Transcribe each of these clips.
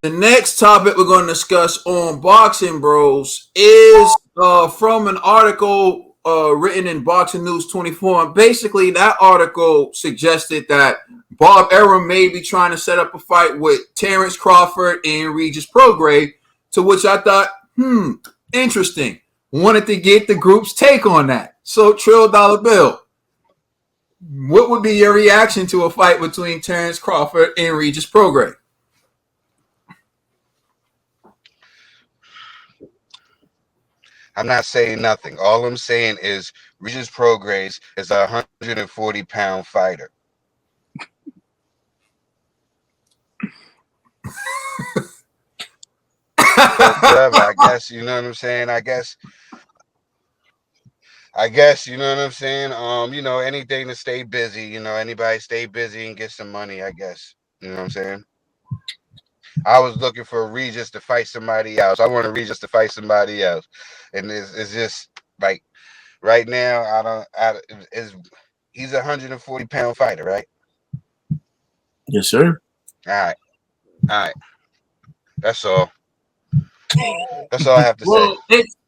The next topic we're going to discuss on Boxing Bros is from an article written in Boxing News 24. And basically, that article suggested that Bob Arum may be trying to set up a fight with Terence Crawford and Regis Prograis, to which I thought, interesting. Wanted to get the group's take on that. So, Trill Dollar Bill, what would be your reaction to a fight between Terence Crawford and Regis Prograis? I'm not saying nothing. All I'm saying is Regis Prograis is a 140-pound fighter. So whatever, I guess, you know what I'm saying? I guess, you know what I'm saying? Anything to stay busy, anybody stay busy and get some money, I guess. You know what I'm saying? I was looking for Regis to fight somebody else. I wanted Regis to fight somebody else. And it's just like right now, he's a 140-pound fighter, right? Yes, sir. All right. All right. That's all. That's all I have to say. Well,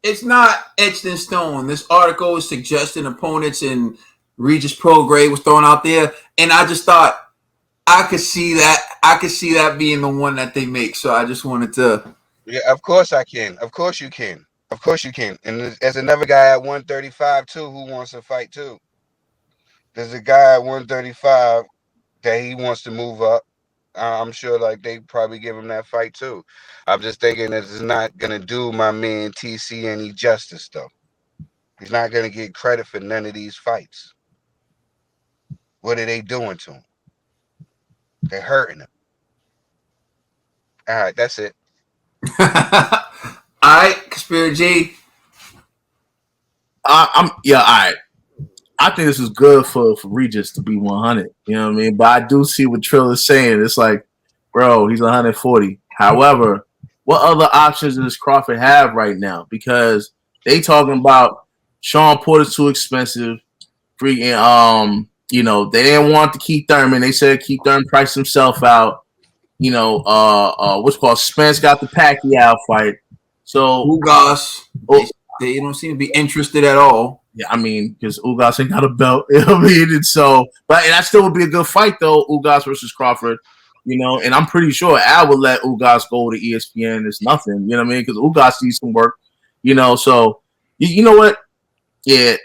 it's not etched in stone. This article is suggesting opponents, and Regis Prograis was thrown out there, and I just thought I could see that. I could see that being the one that they make. So I just wanted to. Yeah, of course I can. Of course you can. Of course you can. And there's another guy at 135 too who wants to fight too. There's a guy at 135 that he wants to move up. I'm sure like they probably give him that fight too. I'm just thinking that it's not gonna do my man TC any justice though. He's not gonna get credit for none of these fights. What are they doing to him? They're hurting him. All right, that's it. All right, Conspiracy. I'm yeah. All right. I think this is good for Regis to be 100. You know what I mean? But I do see what Trill is saying. It's like, bro, he's 140. However, what other options does Crawford have right now? Because they talking about Sean Porter's too expensive. Freaking, they didn't want to Keith Thurman. They said Keith Thurman priced himself out. What's called Spence got the Pacquiao fight. So Ugas, they don't seem to be interested at all. Yeah, I mean, because Ugas ain't got a belt. You know what I mean? And so, but that still would be a good fight, though, Ugas versus Crawford. And I'm pretty sure Al would let Ugas go to ESPN. It's nothing, you know what I mean? Because Ugas needs some work, So, you know what? Yeah,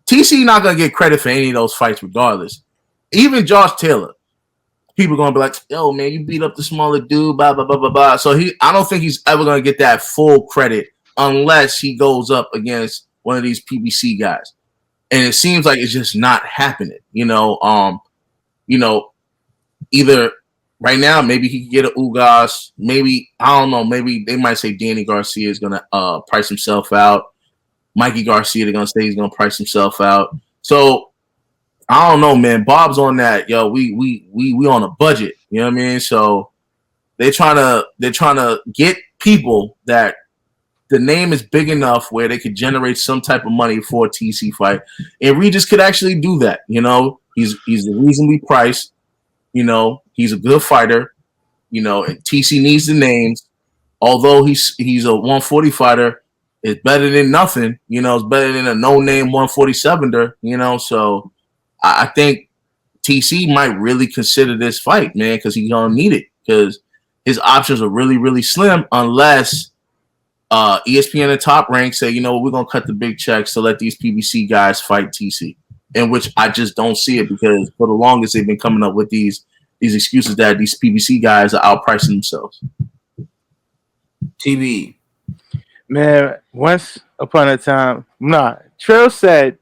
TC not going to get credit for any of those fights regardless. Even Josh Taylor. People going to be like, yo, man, you beat up the smaller dude, blah, blah, blah, blah, blah. So, I don't think he's ever going to get that full credit unless he goes up against one of these PBC guys. And it seems like it's just not happening. Either right now, maybe he could get an Ugas. Maybe, I don't know, maybe they might say Danny Garcia is going to price himself out. Mikey Garcia, they're going to say he's going to price himself out. So, I don't know, man. Bob's on that. Yo, we on a budget. You know what I mean? So, they're trying to get people that the name is big enough where they could generate some type of money for a TC fight. And Regis could actually do that. He's reasonably priced. He's a good fighter. And TC needs the names. Although he's a 140 fighter, it's better than nothing. It's better than a no-name 147er. So I think TC might really consider this fight, man, because he's gonna need it. Because his options are really, really slim unless ESPN and Top Rank say, we're going to cut the big checks to let these PBC guys fight TC, in which I just don't see it because for the longest they've been coming up with these excuses that these PBC guys are outpricing themselves. TV. Man, once upon a time, Trail said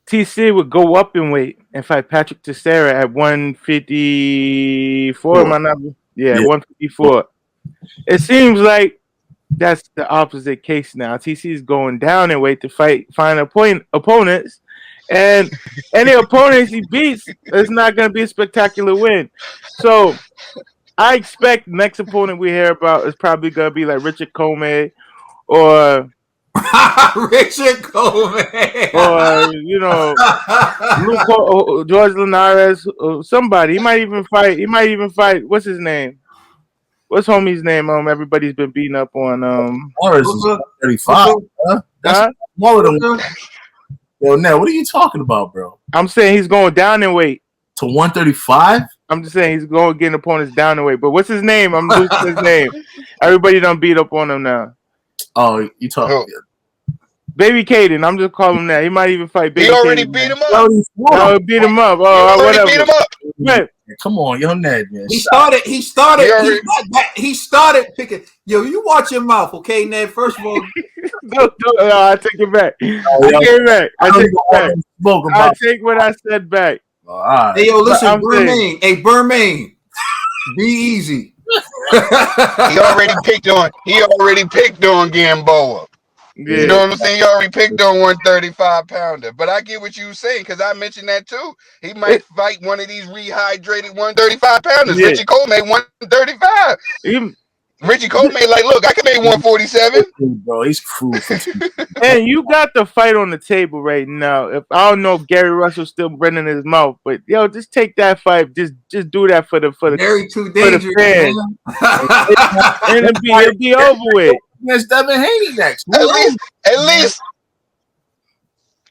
TC would go up in weight and fight Patrick Teixeira at 154. Am I not? Yeah, 154. It seems like that's the opposite case now. TC is going down in weight to find opponents, and any opponents he beats is not going to be a spectacular win. So I expect the next opponent we hear about is probably going to be like Richard Comey or Richard Comey or George Linares or somebody. He might even fight. What's his name? what's homie's name? Everybody's been beating up on Morris is Booker, 135. Huh? That's huh? smaller than Booker. Yo, now, what are you talking about, bro? I'm saying he's going down in weight. To 135? I'm just saying he's going getting opponents down in weight. But what's his name? I'm losing his name. Everybody done beat up on him now. Oh, you talk. Who? Baby Caden, I'm just calling him that. He might even fight Baby He already Caden. beat him Yo, up. No, beat him up. He Oh, already whatever. beat him up. Man, Come on, yo, Ned, man. He Stop. started picking. Yo, you watch your mouth, okay, Ned? First of all, no, I take it back. Yo, I take it back. I take it back. Spoke I about. take what I said back. All right. hey, yo, listen, I'm saying- Bermain. Hey, Bermain, be easy. He already picked on Gamboa. Yeah. You know what I'm saying? He already picked on 135 pounder. But I get what you were saying because I mentioned that too. He might fight one of these rehydrated 135 pounders. Yeah. Richie Cole made 135. He- Richie Cole made like, look, I can make 147. Bro, he's cruel. and you got the fight on the table right now. If I don't know if Gary Russell's still running his mouth, but yo, just take that fight. Just do that for the Very too for the dangerous, fans. man. And it'll be over with. Against Devin Haney next.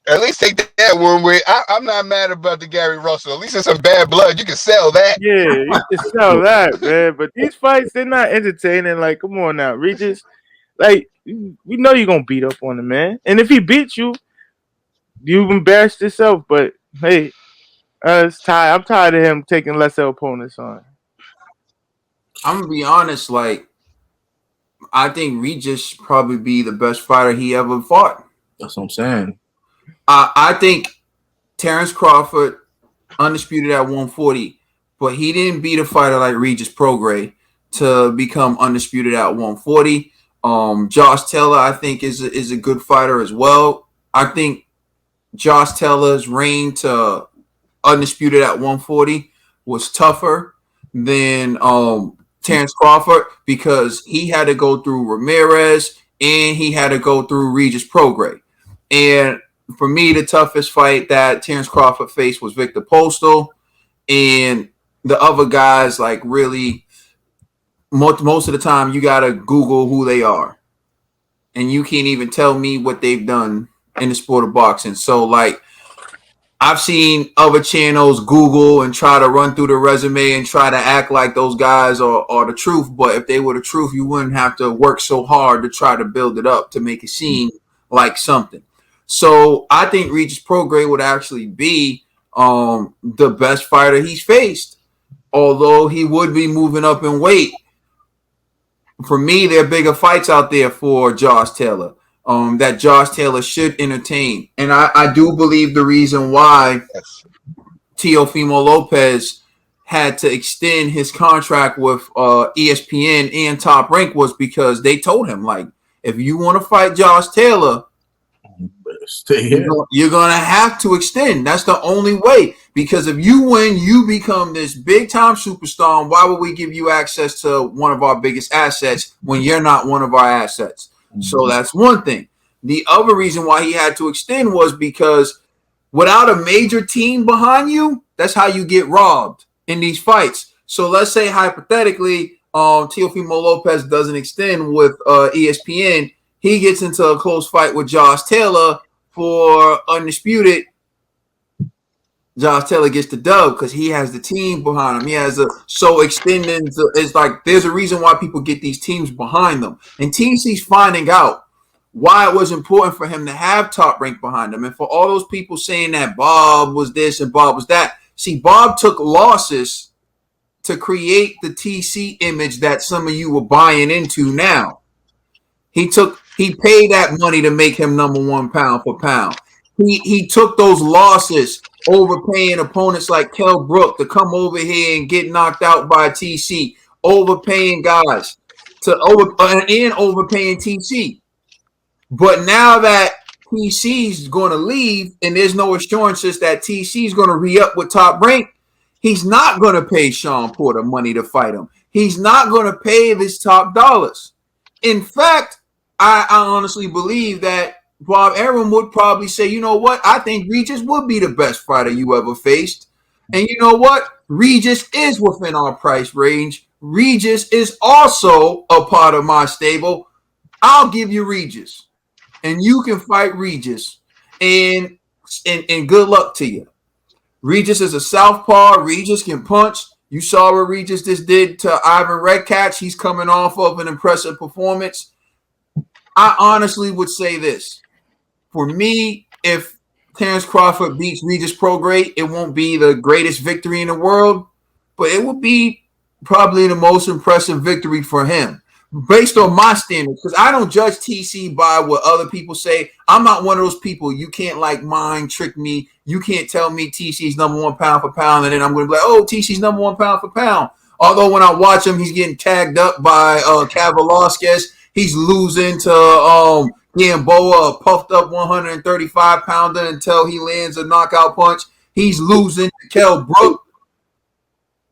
At least take that one with. I'm not mad about the Gary Russell. At least it's some bad blood. You can sell that. Yeah, you can sell that, man. But these fights, they're not entertaining. Like, come on now, Regis. Like, we know you're gonna beat up on him, man. And if he beats you, you've embarrassed yourself. But hey, it's tired. I'm tired of him taking lesser opponents on. I'm gonna be honest. Like, I think Regis probably be the best fighter he ever fought. That's what I'm saying. I think Terence Crawford undisputed at 140, but he didn't beat a fighter like Regis Prograis to become undisputed at 140. Josh Taylor, I think, is a good fighter as well. I think Josh Taylor's reign to undisputed at 140 was tougher than Terence Crawford because he had to go through Ramirez and he had to go through Regis Prograis. And for me, the toughest fight that Terence Crawford faced was Victor Postal, and the other guys, like, really, most of the time you gotta Google who they are, and you can't even tell me what they've done in the sport of boxing. So, like, I've seen other channels Google and try to run through the resume and try to act like those guys are the truth. But if they were the truth, you wouldn't have to work so hard to try to build it up to make it seem like something. So I think Regis Prograis would actually be the best fighter he's faced, although he would be moving up in weight. For me, there are bigger fights out there for Josh Taylor that Josh Taylor should entertain. And I do believe the reason why Teofimo Lopez had to extend his contract with ESPN and Top Rank was because they told him, like, if you want to fight Josh Taylor, Stay here. you're going to have to extend. That's the only way. Because if you win, you become this big-time superstar. And why would we give you access to one of our biggest assets when you're not one of our assets? Mm-hmm. So that's one thing. The other reason why he had to extend was because without a major team behind you, that's how you get robbed in these fights. So let's say, hypothetically, Teofimo Lopez doesn't extend with ESPN. He gets into a close fight with Josh Taylor for undisputed. Josh Taylor gets the dub because he has the team behind him. He has so extending. It's like there's a reason why people get these teams behind them. And TC's finding out why it was important for him to have Top Rank behind him. And for all those people saying that Bob was this and Bob was that. See, Bob took losses to create the TC image that some of you were buying into now. He paid that money to make him number one pound for pound. He took those losses, overpaying opponents like Kell Brook to come over here and get knocked out by TC, overpaying guys and overpaying TC. But now that TC's going to leave and there's no assurances that TC's going to re-up with Top Rank, he's not going to pay Sean Porter money to fight him. He's not going to pay his top dollars. In fact, I honestly believe that Bob Arum would probably say, you know what? I think Regis would be the best fighter you ever faced. And you know what? Regis is within our price range. Regis is also a part of my stable. I'll give you Regis, and you can fight Regis, and good luck to you. Regis is a southpaw. Regis can punch. You saw what Regis just did to Ivan Redcatch. He's coming off of an impressive performance. I honestly would say this. For me, if Terence Crawford beats Regis Prograis, it won't be the greatest victory in the world, but it would be probably the most impressive victory for him based on my standards, because I don't judge TC by what other people say. I'm not one of those people. You can't like mind trick me. You can't tell me TC's number one pound for pound, and then I'm going to be like, oh, TC's number one pound for pound. Although when I watch him, he's getting tagged up by Velasquez. He's losing to Gamboa, a puffed up 135 pounder, until he lands a knockout punch. He's losing to Kell Brook,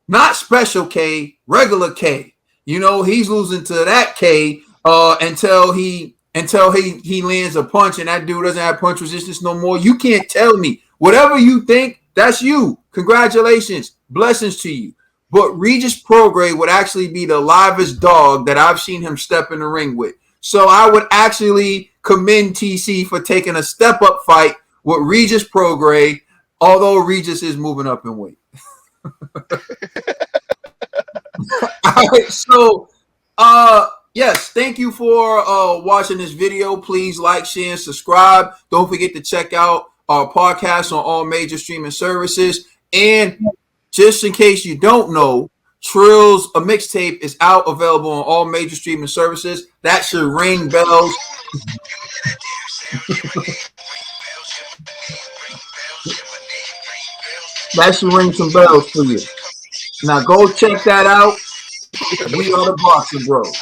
not special K, regular K. You know, he's losing to that K until he lands a punch, and that dude doesn't have punch resistance no more. You can't tell me. Whatever you think, that's you. Congratulations. Blessings to you. But Regis Prograis would actually be the livest dog that I've seen him step in the ring with. So I would actually commend TC for taking a step-up fight with Regis Prograis, although Regis is moving up in weight. All right, so yes, thank you for watching this video. Please like, share, and subscribe. Don't forget to check out our podcast on all major streaming services. And just in case you don't know, Trill's a mixtape is out, available on all major streaming services. That should ring bells. That should ring some bells for you. Now go check that out. We are the Boxing Bros.